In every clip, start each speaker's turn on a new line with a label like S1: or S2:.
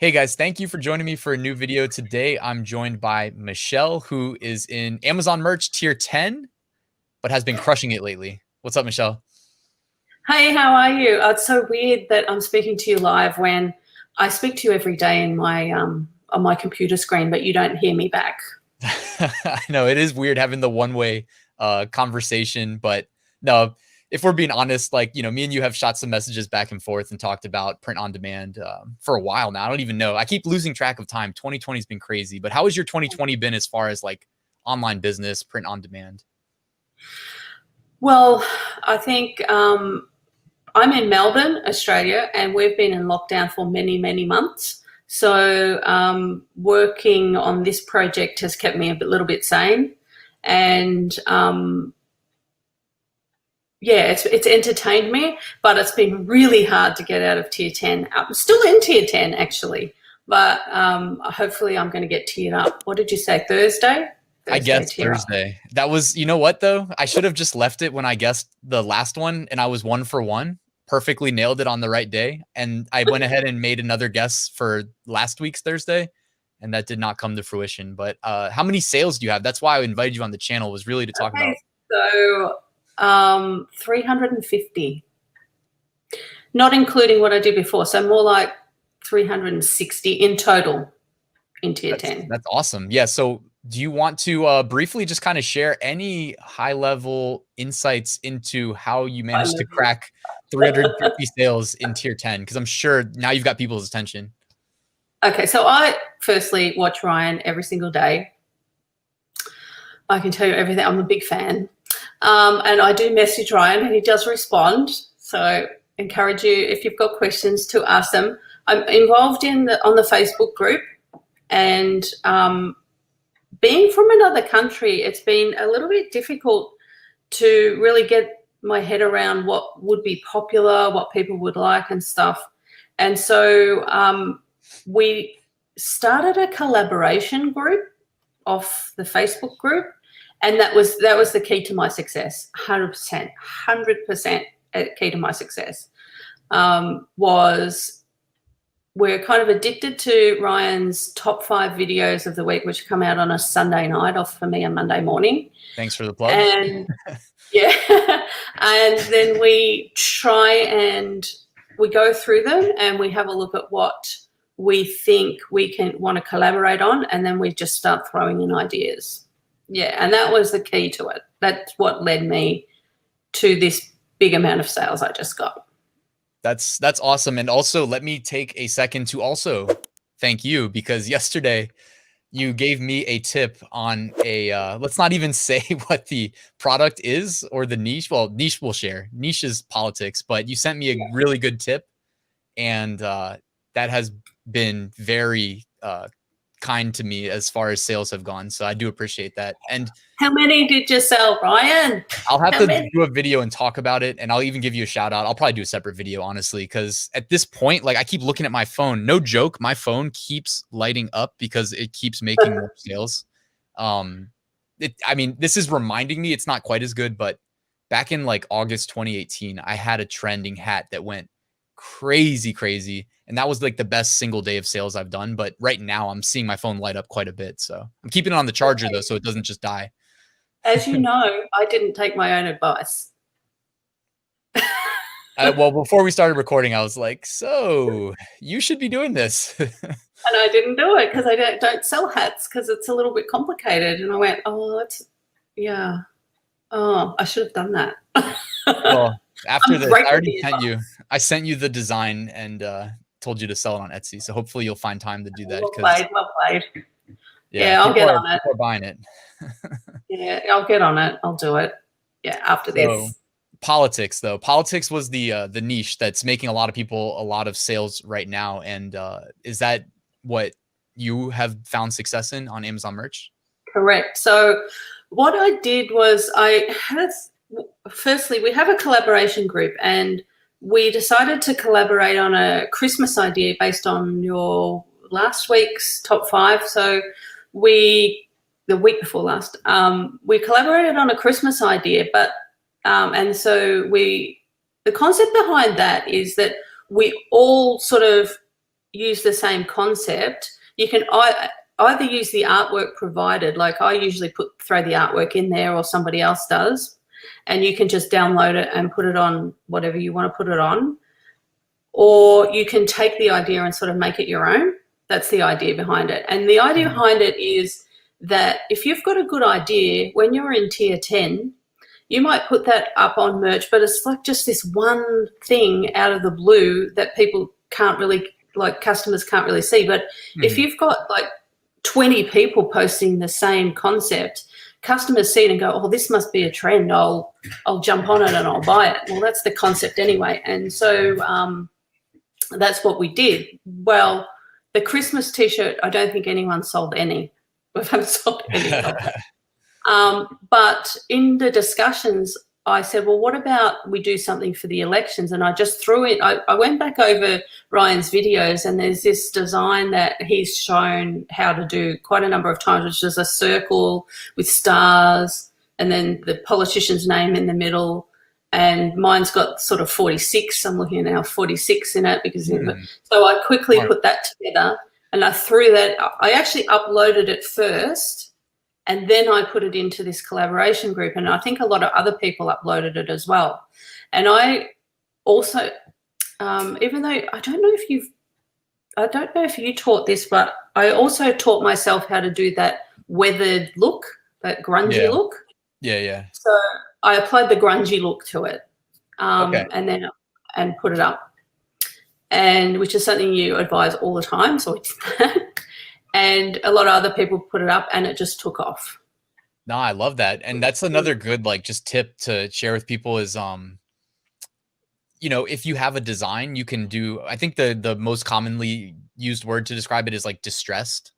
S1: Hey guys, thank you for joining me for a new video. Today, I'm joined by Michelle, who is in Amazon merch tier 10, but has been crushing it lately. What's up, Michelle?
S2: Hey, how are you? It's so weird that I'm speaking to you live when I speak to you every day in my on my computer screen, but you don't hear me back.
S1: I know it is weird having the one-way conversation, but no, if we're being honest, like, me and you have shot some messages back and forth and talked about print on demand for a while now. I don't even know. I keep losing track of time. 2020 has been crazy, but how has your 2020 been as far as like online business, print on demand?
S2: Well, I think I'm in Melbourne, Australia, and we've been in lockdown for many, many months. So working on this project has kept me a little bit sane, and yeah, it's entertained me, but it's been really hard to get out of tier 10. I'm still in tier 10 actually, but hopefully I'm going to get tiered up. What did you say, Thursday?
S1: I guessed
S2: Tier up.
S1: Thursday. That was, you know what though? I should have just left it when I guessed the last one and I was 1 for 1. Perfectly nailed it on the right day. And I went ahead and made another guess for last week's Thursday, and that did not come to fruition. But how many sales do you have? That's why I invited you on the channel, was really to talk about.
S2: So 350, not including what I did before. So more like 360 in total in tier 10.
S1: That's awesome. Yeah. So do you want to briefly just kind of share any high level insights into how you managed to crack 350 sales in tier 10? Because I'm sure now you've got people's attention.
S2: Okay. So I firstly watch Ryan every single day. I can tell you everything. I'm a big fan. And I do message Ryan and he does respond. So encourage you, if you've got questions, to ask them. I'm involved on the Facebook group, and being from another country, it's been a little bit difficult to really get my head around what would be popular, what people would like and stuff. And so we started a collaboration group off the Facebook group, and that was the key to my success. 100% key to my success was we're kind of addicted to Ryan's top 5 videos of the week, which come out on a Sunday night, off for me a Monday morning.
S1: Thanks for the plug.
S2: And yeah, and then we try and we go through them and we have a look at what we think we can want to collaborate on, and then we just start throwing in ideas. Yeah, and that was the key to it. That's what led me to this big amount of sales I just got.
S1: That's awesome. And also, let me take a second to also thank you, because yesterday you gave me a tip on a let's not even say what the product is or the niche. Well, niche we'll share. Niche is politics, but you sent me a really good tip, and that has been very kind to me as far as sales have gone. So I do appreciate that. And
S2: how many did you sell, Ryan?
S1: I'll have to do a video and talk about it, and I'll even give you a shout out. I'll probably do a separate video, honestly, because at this point, like, I keep looking at my phone. No joke, my phone keeps lighting up because it keeps making more sales. I mean, this is reminding me it's not quite as good, but back in like August 2018, I had a trending hat that went crazy. And that was like the best single day of sales I've done. But right now I'm seeing my phone light up quite a bit. So I'm keeping it on the charger though, so it doesn't just die.
S2: As you know, I didn't take my own advice.
S1: Well, before we started recording, I was like, so you should be doing this.
S2: And I didn't do it because I don't sell hats because it's a little bit complicated. And I went, oh, yeah. Oh, I should have done that.
S1: Well, after this, I sent you the design and told you to sell it on Etsy. So hopefully you'll find time to do that.
S2: Well played.
S1: Yeah,
S2: I'll get on it.
S1: People are buying it.
S2: Yeah, I'll get on it. I'll do it. Yeah, after this.
S1: Politics, though. Politics was the niche that's making a lot of people a lot of sales right now. And is that what you have found success in on Amazon merch?
S2: Correct. So what I did was firstly, we have a collaboration group, and we decided to collaborate on a Christmas idea based on your last week's top 5. So the week before last, we collaborated on a Christmas idea, but and so the concept behind that is that we all sort of use the same concept, you can either use the artwork provided, like I usually throw the artwork in there or somebody else does, and you can just download it and put it on whatever you want to put it on. Or you can take the idea and sort of make it your own. That's the idea behind it. And the idea behind it is that if you've got a good idea, when you're in tier 10, you might put that up on merch, but it's like just this one thing out of the blue that people can't really, like customers can't really see. But if you've got like 20 people posting the same concept, customers see it and go, oh, this must be a trend. I'll jump on it and I'll buy it. Well, that's the concept anyway. And so that's what we did. Well, the Christmas T-shirt, I don't think anyone sold any. We haven't sold any of it. But in the discussions, I said, well, what about we do something for the elections? And I just threw it. I went back over Ryan's videos, and there's this design that he's shown how to do quite a number of times, which is a circle with stars and then the politician's name in the middle. And mine's got sort of 46. I'm looking at now 46 in it because so I quickly put that together, and I threw that. I actually uploaded it first, and then I put it into this collaboration group, and I think a lot of other people uploaded it as well. And I also, even though I don't know if you taught this, but I also taught myself how to do that weathered look, that grungy look.
S1: Yeah.
S2: So I applied the grungy look to it, and put it up, and which is something you advise all the time. So I did that, and a lot of other people put it up, and it just took off.
S1: No, I love that, and that's another good like just tip to share with people is you know, if you have a design, you can do. I think the most commonly used word to describe it is like distressed.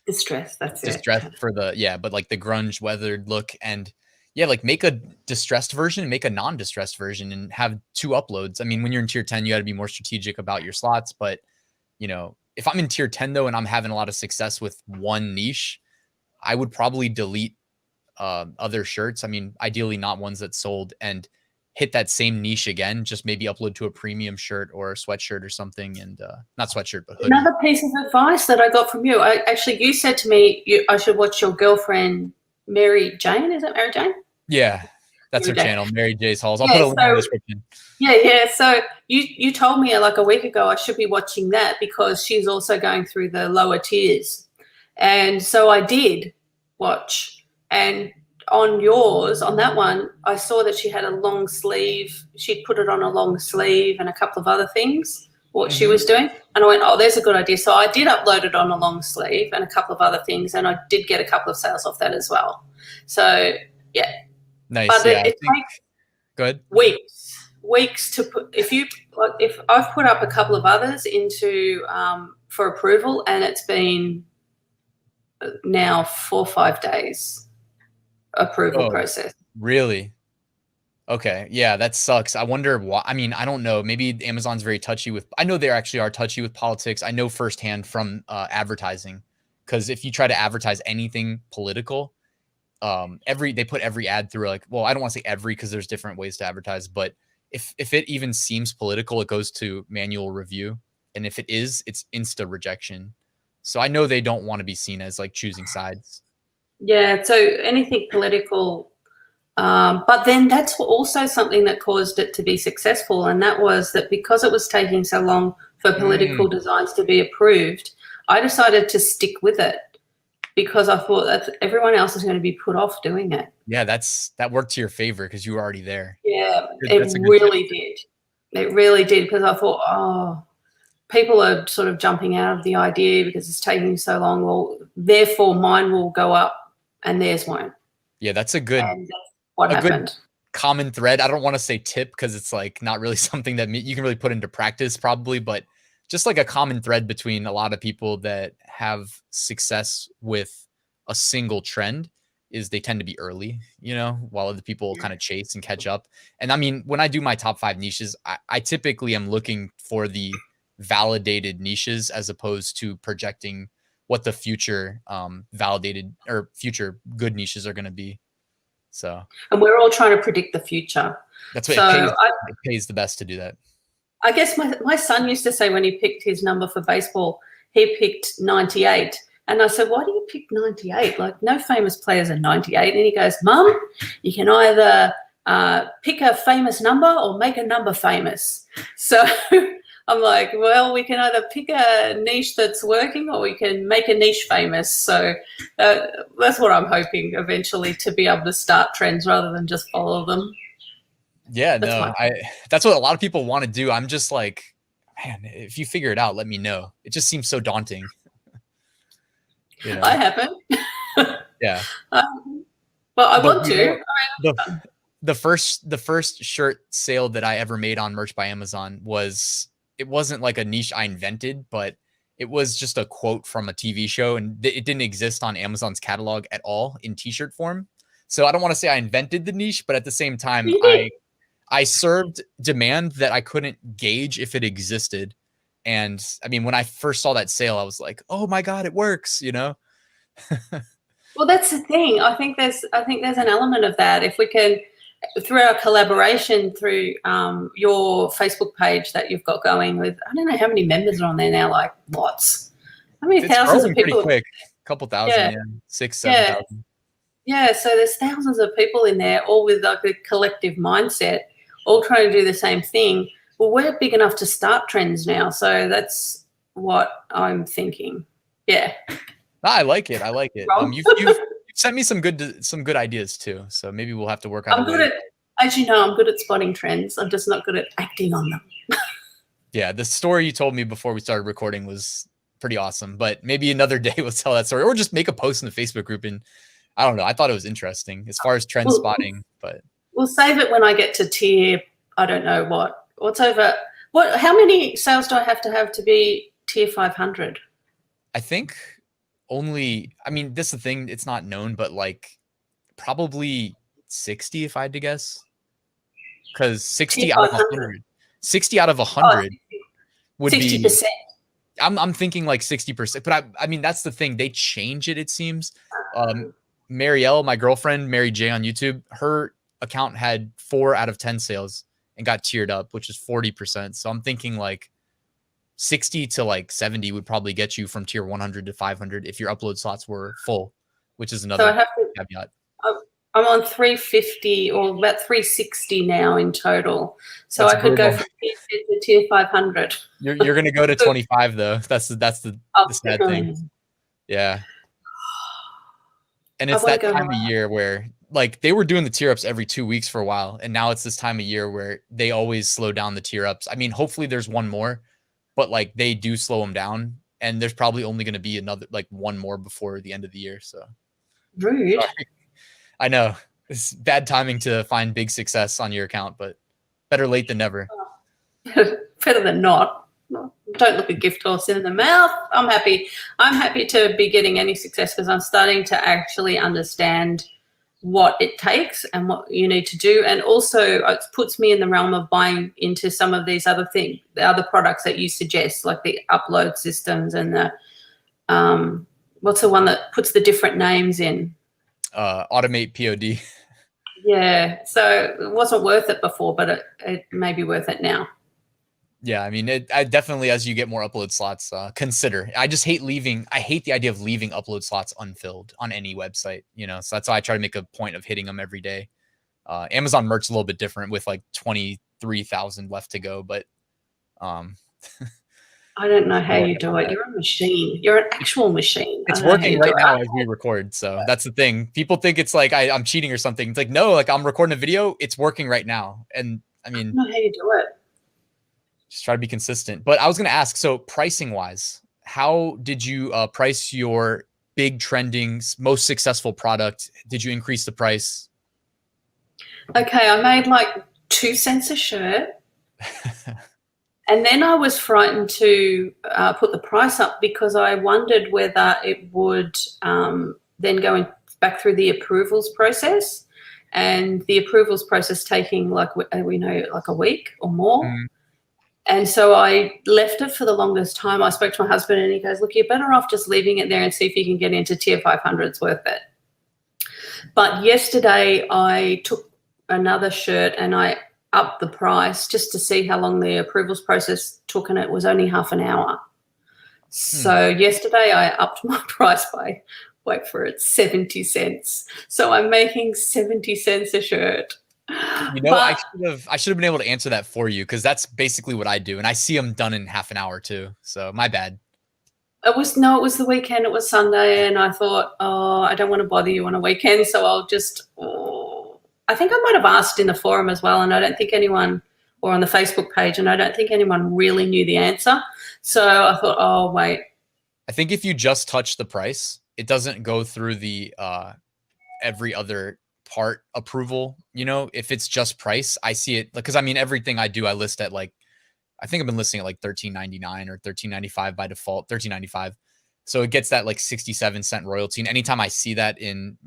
S2: Distressed. That's
S1: distressed
S2: it.
S1: for the but like the grunge weathered look. And yeah, like make a distressed version, make a non-distressed version, and have 2 uploads. I mean, when you're in tier 10, you got to be more strategic about your slots. But, you know, if I'm in tier 10 though, and I'm having a lot of success with one niche, I would probably delete other shirts. I mean, ideally not ones that sold, and hit that same niche again, just maybe upload to a premium shirt or a sweatshirt or something. And not sweatshirt, but hoodie.
S2: Another piece of advice that I got from you, you said to me, I should watch your girlfriend, Mary Jane. Is it Mary Jane?
S1: Yeah, that's her channel, Mary J's Halls. I'll put a link in the description.
S2: Yeah. So you told me like a week ago I should be watching that because she's also going through the lower tiers. And so I did watch. And on yours, on that one, I saw that she had a long sleeve. She'd put it on a long sleeve and a couple of other things, what she was doing. And I went, oh, there's a good idea. So I did upload it on a long sleeve and a couple of other things, and I did get a couple of sales off that as well. So, yeah.
S1: Nice.
S2: But it takes
S1: good
S2: weeks to put. If I've put up a couple of others into for approval, and it's been now 4 or 5 days approval process.
S1: Really? Okay. Yeah, that sucks. I wonder why. I mean, I don't know. Maybe Amazon's very touchy with. I know they actually are touchy with politics. I know firsthand from advertising, because if you try to advertise anything political, they put every ad through like, well, I don't want to say every because there's different ways to advertise, but if it even seems political, it goes to manual review, and if it is, it's insta rejection. So I know they don't want to be seen as like choosing sides.
S2: Yeah. So anything political, but then that's also something that caused it to be successful, and that was that because it was taking so long for political designs to be approved, I decided to stick with it, because I thought that everyone else is going to be put off doing it.
S1: Yeah, that worked to your favor because you were already there.
S2: Yeah, it really did. It really did, because I thought, oh, people are sort of jumping out of the idea because it's taking so long. Well, therefore mine will go up and theirs won't.
S1: Yeah, that's a good,
S2: and that's what happened.
S1: Good common thread. I don't want to say tip because it's like not really something that you can really put into practice probably, but just like a common thread between a lot of people that have success with a single trend is they tend to be early, you know, while other people kind of chase and catch up. And I mean, when I do my top 5 niches, I typically am looking for the validated niches as opposed to projecting what the future validated or future good niches are going to be. So,
S2: and we're all trying to predict the future.
S1: That's what it pays the best to do that.
S2: I guess my son used to say when he picked his number for baseball, he picked 98. And I said, why do you pick 98? Like, no famous players are 98. And he goes, Mum, you can either pick a famous number or make a number famous. So I'm like, well, we can either pick a niche that's working or we can make a niche famous. So that's what I'm hoping eventually, to be able to start trends rather than just follow them.
S1: Yeah, that's what a lot of people want to do. I'm just like, man, if you figure it out, let me know. It just seems so daunting. You know?
S2: I haven't.
S1: Yeah.
S2: But I want to.
S1: The first shirt sale that I ever made on Merch by Amazon it wasn't like a niche I invented, but it was just a quote from a TV show, and it didn't exist on Amazon's catalog at all in t-shirt form. So I don't want to say I invented the niche, but at the same time, I served demand that I couldn't gauge if it existed. And I mean, when I first saw that sale, I was like, oh my God, it works, you know?
S2: Well, that's the thing. I think there's an element of that. If we can, through our collaboration, through your Facebook page that you've got going with, I don't know how many members are on there now, like lots. How many thousands of people?
S1: Pretty quick. A couple thousand, yeah. 6,000-7,000.
S2: Yeah, so there's thousands of people in there, all with like a collective mindset, all trying to do the same thing. Well, we're big enough to start trends now, so that's what I'm thinking. Yeah.
S1: I like it. You've sent me some good ideas too. So maybe we'll have to work out.
S2: As you know, I'm good at spotting trends. I'm just not good at acting on them.
S1: Yeah, the story you told me before we started recording was pretty awesome. But maybe another day we'll tell that story, or just make a post in the Facebook group. And I don't know. I thought it was interesting as far as trend spotting, but
S2: we'll save it when I get to tier. I don't know what's over. How many sales do I have to be tier 500?
S1: I think only. I mean, this is the thing. It's not known, but like probably 60 if I had to guess. Because 60 out of 100. 60 out of 100 would 60%. Be. I'm thinking like 60%, but I mean that's the thing. They change it. It seems. Marielle, my girlfriend, Mary J on YouTube, her account had 4 out of 10 sales and got tiered up, which is 40%. So I'm thinking like 60 to like 70 would probably get you from tier 100 to 500 if your upload slots were full, which is another caveat.
S2: I'm on 350 or about 360 now in total. So I could go from tier 50 to tier 500.
S1: You're going to go to 25 though. That's the sad thing. Yeah. And it's that time of year where like they were doing the tier ups every 2 weeks for a while. And now it's this time of year where they always slow down the tier ups. I mean, hopefully there's one more, but like they do slow them down. And there's probably only going to be another, like one more before the end of the year. So
S2: rude.
S1: Sorry. I know it's bad timing to find big success on your account, but better late than never.
S2: Better than not. Don't look a gift horse in the mouth. I'm happy to be getting any success because I'm starting to actually understand what it takes and what you need to do. And also it puts me in the realm of buying into some of these other things, the other products that you suggest, like the upload systems and the, what's the one that puts the different names in?
S1: AutomatePOD.
S2: Yeah. So it wasn't worth it before, but it may be worth it now.
S1: Yeah, I mean, I definitely, as you get more upload slots, consider. I just hate the idea of leaving upload slots unfilled on any website, you know, so that's why I try to make a point of hitting them every day. Amazon merch is a little bit different with like 23,000 left to go, but
S2: I don't know how you do it. You're a machine. You're an actual machine.
S1: It's working right now as we record. So that's the thing. People think it's like I'm cheating or something. It's like, no, like I'm recording a video. It's working right now. And I mean,
S2: I don't know how you do it.
S1: Just try to be consistent. But I was going to ask, so pricing wise, how did you price your big trending, most successful product? Did you increase the price?
S2: Okay, I made like 2 cents a shirt. And then I was frightened to put the price up because I wondered whether it would then go back through the approvals process, and the approvals process taking like we know like a week or more. Mm. And so I left it for the longest time. I spoke to my husband and he goes, look, you're better off just leaving it there and see if you can get into tier 500. It's worth it. But yesterday I took another shirt and I up the price just to see how long the approvals process took, and it was only half an hour. So yesterday I upped my price by, wait for it, 70 cents. So I'm making 70 cents a shirt.
S1: You know, I should have been able to answer that for you, because that's basically what I do, and I see them done in half an hour too. So my bad.
S2: It was the weekend. It was Sunday, and I thought, oh, I don't want to bother you on a weekend, so I'll just. Oh. I think I might have asked in the forum as well, and I don't think anyone, or on the Facebook page, and I don't think anyone really knew the answer. So I thought, oh wait.
S1: I think if you just touch the price, it doesn't go through the every other part approval. You know, if it's just price, I see it, because I mean, everything I do, I list at like, I think I've been listing at like $13.99 or $13.95 by default, $13.95. So it gets that like 67-cent royalty. And anytime I see that in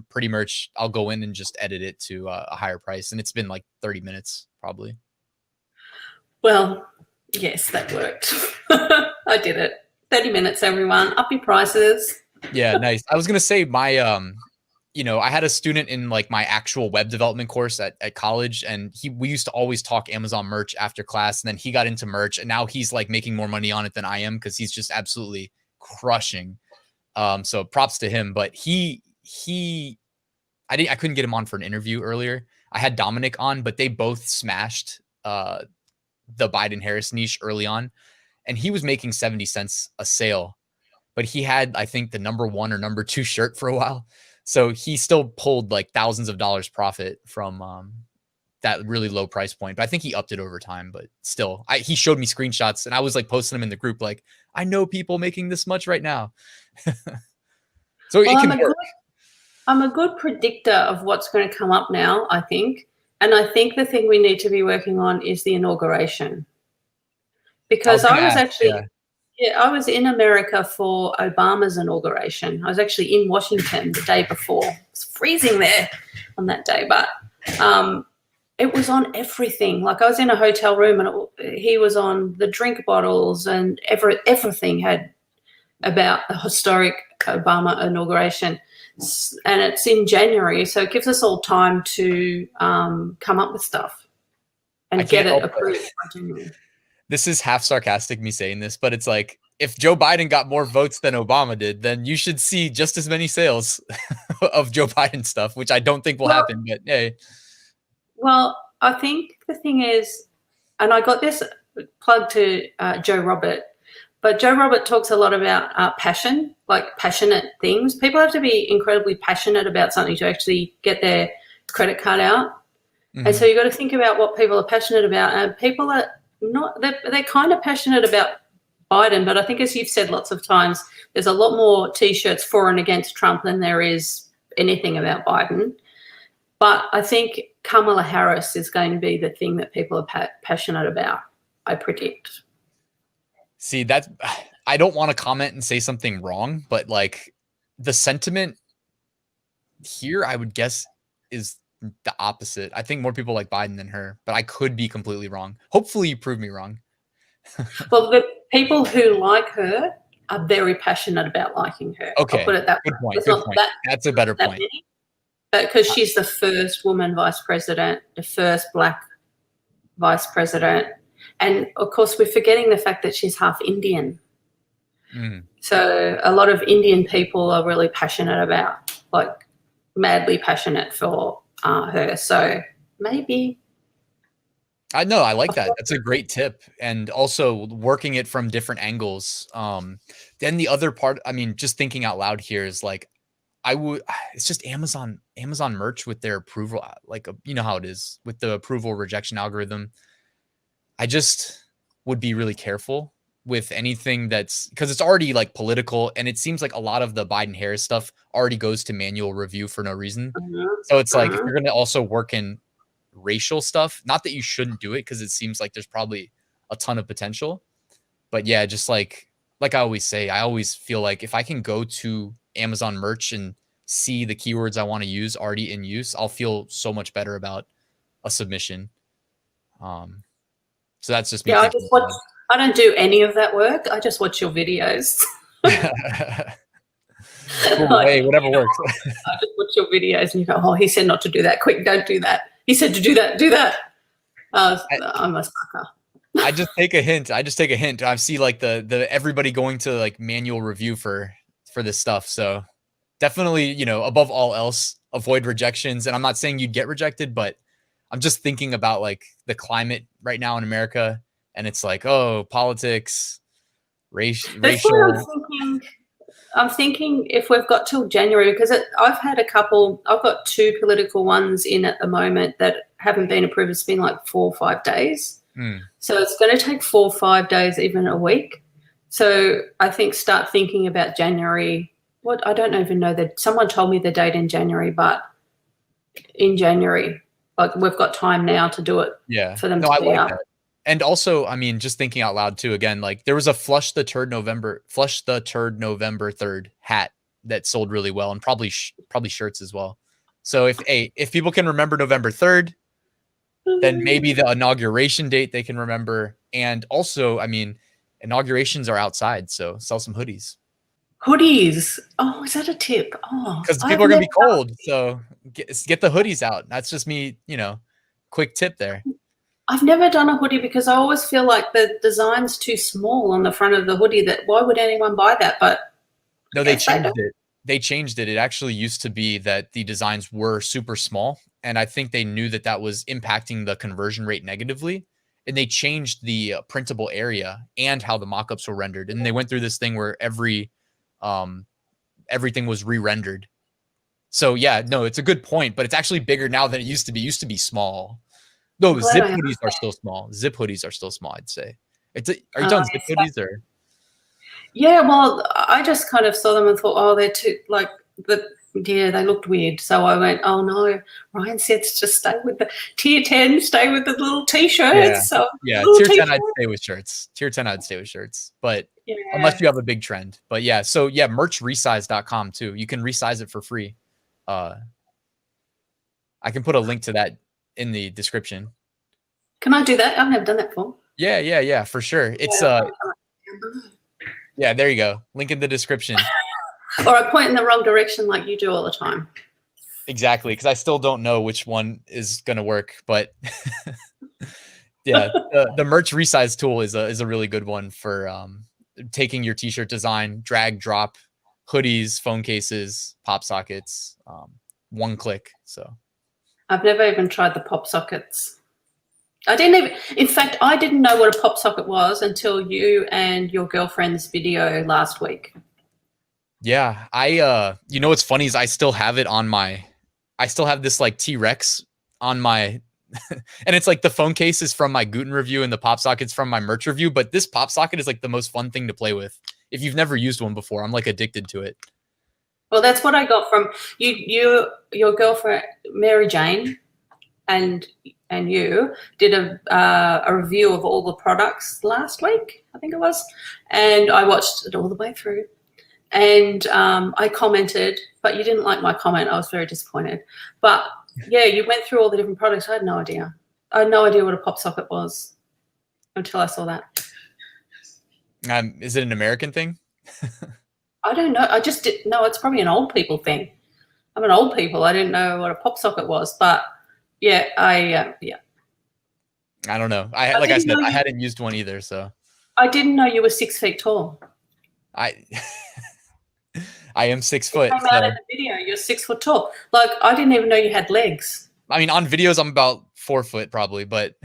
S1: Pretty Merch, I'll go in and just edit it to a higher price. And it's been like 30 minutes probably.
S2: Well, yes, that worked. I did it. 30 minutes, everyone. Up your prices.
S1: Yeah, nice. I was going to say my, you know, I had a student in like my actual web development course at college, and we used to always talk Amazon merch after class. And then he got into merch, and now he's like making more money on it than I am, because he's just absolutely crushing. So props to him. But I couldn't get him on for an interview earlier. I had Dominic on, but they both smashed the Biden Harris niche early on, and he was making 70 cents a sale, but he had, I think, the number 1 or number 2 shirt for a while. So he still pulled like thousands of dollars profit from that really low price point. But I think he upped it over time. But still, he showed me screenshots, and I was like posting them in the group, like, I know people making this much right now. So well, it can work.
S2: I'm a good predictor of what's going to come up now, I think. And I think the thing we need to be working on is the inauguration. Because I was in America for Obama's inauguration. I was actually in Washington the day before. It was freezing there on that day, but it was on everything. Like, I was in a hotel room, and he was on the drink bottles, and everything had about the historic Obama inauguration. And it's in January, so it gives us all time to come up with stuff and get it approved by January.
S1: This is half sarcastic, me saying this, but it's like, if Joe Biden got more votes than Obama did, then you should see just as many sales of Joe Biden stuff, which I don't think will happen, but hey.
S2: Well, I think the thing is, and I got this plug to Joe Robert, but Joe Robert talks a lot about passion, like passionate things. People have to be incredibly passionate about something to actually get their credit card out. Mm-hmm. And so you've got to think about what people are passionate about. And people are not, they're kind of passionate about Biden, but I think, as you've said lots of times, there's a lot more T-shirts for and against Trump than there is anything about Biden. But I think Kamala Harris is going to be the thing that people are passionate about, I predict.
S1: See, I don't want to comment and say something wrong, but like the sentiment here, I would guess, is the opposite. I think more people like Biden than her, but I could be completely wrong. Hopefully you prove me wrong.
S2: Well, the people who like her are very passionate about liking her.
S1: Okay.
S2: I'll put it that
S1: good
S2: way.
S1: Point. Good point. That's a better point.
S2: Because she's the first woman vice president, the first Black vice president. And, of course, we're forgetting the fact that she's half Indian. Mm. So a lot of Indian people are really passionate about, like, madly passionate for her. So maybe.
S1: I know. I like that. That's a great tip. And also working it from different angles. Then the other part, I mean, just thinking out loud here is like, it's just Amazon merch with their approval. Like, you know how it is with the approval rejection algorithm. I just would be really careful with anything because it's already like political, and it seems like a lot of the Biden Harris stuff already goes to manual review for no reason. So it's like, if you're going to also work in racial stuff, not that you shouldn't do it, because it seems like there's probably a ton of potential, but yeah, just like I always say, I always feel like if I can go to Amazon merch and see the keywords I want to use already in use, I'll feel so much better about a submission. So that's just me.
S2: Yeah, I don't do any of that work. I just watch your videos.
S1: Cool, hey, whatever works.
S2: I just watch your videos and you go, oh, he said not to do that. Quick, don't do that. He said to do that. I'm a sucker.
S1: I just take a hint. I see like the everybody going to like manual review for this stuff. So definitely, you know, above all else, avoid rejections. And I'm not saying you'd get rejected, but I'm just thinking about like the climate right now in America, and it's like, oh, politics,
S2: That's
S1: racial.
S2: what I'm thinking. I'm thinking if we've got till January, because I've had a couple. I've got 2 political ones in at the moment that haven't been approved. It's been like 4 or 5 days. So it's going to take 4 or 5 days, even a week. So I think start thinking about January. What, I don't even know that someone told me the date in January, but in January, like we've got time now to do it.
S1: Yeah.
S2: For them
S1: no,
S2: to
S1: I
S2: be
S1: like
S2: out.
S1: that. And also, I mean, just thinking out loud too, again, like there was a Flush the Turd November 3rd hat that sold really well, and probably shirts as well. So if people can remember November 3rd, then maybe the inauguration date they can remember. And also, I mean, inaugurations are outside, so sell some hoodies.
S2: Hoodies. Oh, is that a tip? Oh,
S1: because people are going to be cold. So get the hoodies out. That's just me, you know, quick tip there.
S2: I've never done a hoodie because I always feel like the design's too small on the front of the hoodie. That why would anyone buy that? But
S1: no, they changed it. They changed it. It actually used to be that the designs were super small, and I think they knew that that was impacting the conversion rate negatively. And they changed the printable area and how the mockups were rendered. And they went through this thing where everything was re-rendered. So yeah, no, it's a good point, but it's actually bigger now than it used to be. It used to be small. No, zip hoodies are still small. Zip hoodies are still small, I'd say. Are you done zip hoodies or?
S2: Yeah, well, I just kind of saw them and thought, oh, they're too yeah, they looked weird. So I went, oh no, Ryan said just stay with the tier 10, stay with the little t-shirts.
S1: Yeah,
S2: so
S1: yeah. Tier 10, I'd stay with shirts. But yeah. Unless you have a big trend. But yeah, so yeah, merchresize.com too. You can resize it for free. I can put a link to that in the description.
S2: Can I do that? I've never done that before.
S1: Yeah, for sure. It's yeah, there you go. Link in the description.
S2: Or I point in the wrong direction like you do all the time.
S1: Exactly, because I still don't know which one is going to work, but yeah, the merch resize tool is a really good one for taking your t-shirt design, drag, drop, hoodies, phone cases, pop sockets, one click. So
S2: I've never even tried the pop sockets. In fact, I didn't know what a pop socket was until you and your girlfriend's video last week.
S1: Yeah, you know what's funny is I still have this like T-Rex on my, and it's like the phone case is from my Guten review and the pop socket's from my merch review, but this pop socket is like the most fun thing to play with. If you've never used one before, I'm like addicted to it.
S2: Well, that's what I got from your girlfriend, Mary Jane, and you did a review of all the products last week, I think it was, and I watched it all the way through. And I commented, but you didn't like my comment. I was very disappointed. But yeah, you went through all the different products. I had no idea. I had no idea what a pop socket was until I saw that.
S1: Is it an American thing?
S2: I don't know. I just didn't know. It's probably an old people thing. I'm an old people. I didn't know what a pop socket was, but yeah, yeah.
S1: I don't know. Like I said, I hadn't used one either, so.
S2: I didn't know you were 6 feet tall.
S1: I am 6 foot.
S2: Came out in the video, you're 6 foot tall. Like I didn't even know you had legs.
S1: I mean, on videos, I'm about 4 foot probably, but.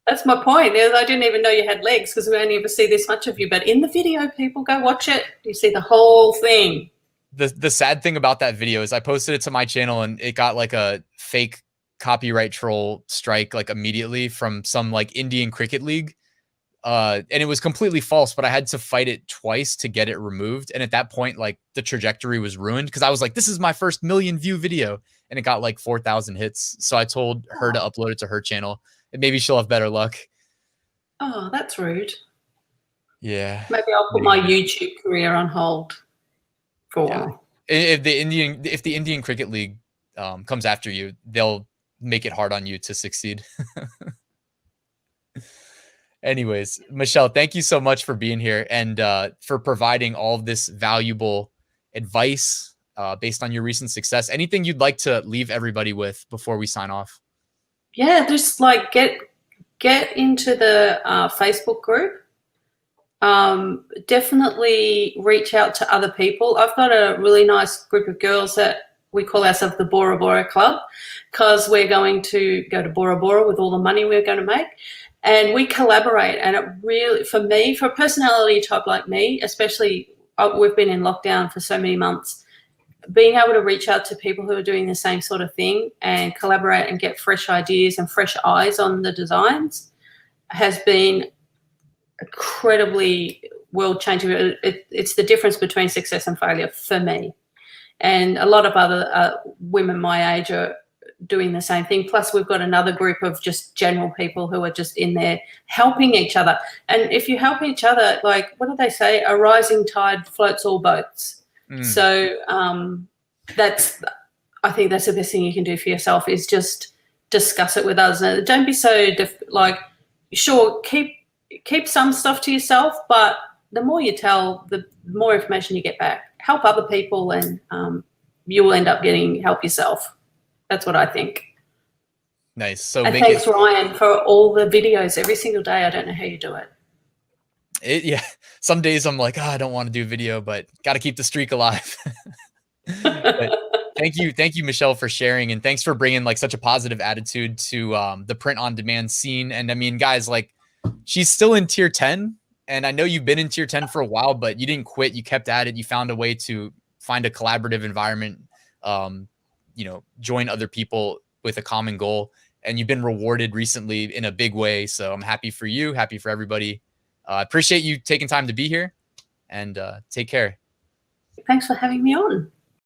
S2: That's my point. I didn't even know you had legs because we only ever see this much of you. But in the video, people go watch it. You see the whole thing.
S1: The sad thing about that video is I posted it to my channel and it got like a fake copyright troll strike like immediately from some like Indian cricket league. And it was completely false, but I had to fight it twice to get it removed. And at that point, like the trajectory was ruined because I was like, this is my first 1 million view video. And it got like 4,000 hits. So I told her to upload it to her channel and maybe she'll have better luck.
S2: Oh, that's rude.
S1: Yeah.
S2: Maybe I'll put my YouTube career on hold for a while.
S1: If the Indian cricket league comes after you, they'll make it hard on you to succeed. Anyways, Michelle, thank you so much for being here and for providing all of this valuable advice based on your recent success. Anything you'd like to leave everybody with before we sign off?
S2: yeah, just like get into the Facebook group. Definitely reach out to other people. I've got a really nice group of girls that we call ourselves the Bora Bora Club, because we're going to go to Bora Bora with all the money we're going to make. And we collaborate, and it really, for me, for a personality type like me, especially, we've been in lockdown for so many months, being able to reach out to people who are doing the same sort of thing and collaborate and get fresh ideas and fresh eyes on the designs has been incredibly world changing. It's the difference between success and failure for me. And a lot of other women my age are doing the same thing. Plus, we've got another group of just general people who are just in there helping each other. And if you help each other, like, what do they say? A rising tide floats all boats. So I think that's the best thing you can do for yourself, is just discuss it with others. And don't be so sure, keep some stuff to yourself, but the more you tell, the more information you get back. Help other people, and you will end up getting help yourself. That's what I think.
S1: Nice. So
S2: and thanks, Ryan, for all the videos every single day. I don't know how you do it.
S1: Yeah, some days I'm like, oh, I don't want to do video, but got to keep the streak alive. But thank you, Michelle, for sharing, and thanks for bringing like such a positive attitude to the print on demand scene. And I mean, guys, like, she's still in tier 10, and I know you've been in tier 10 for a while, but you didn't quit. You kept at it. You found a way to find a collaborative environment, you know, join other people with a common goal, and you've been rewarded recently in a big way. So I'm happy for you, happy for everybody. I appreciate you taking time to be here, and take care.
S2: Thanks for having me on.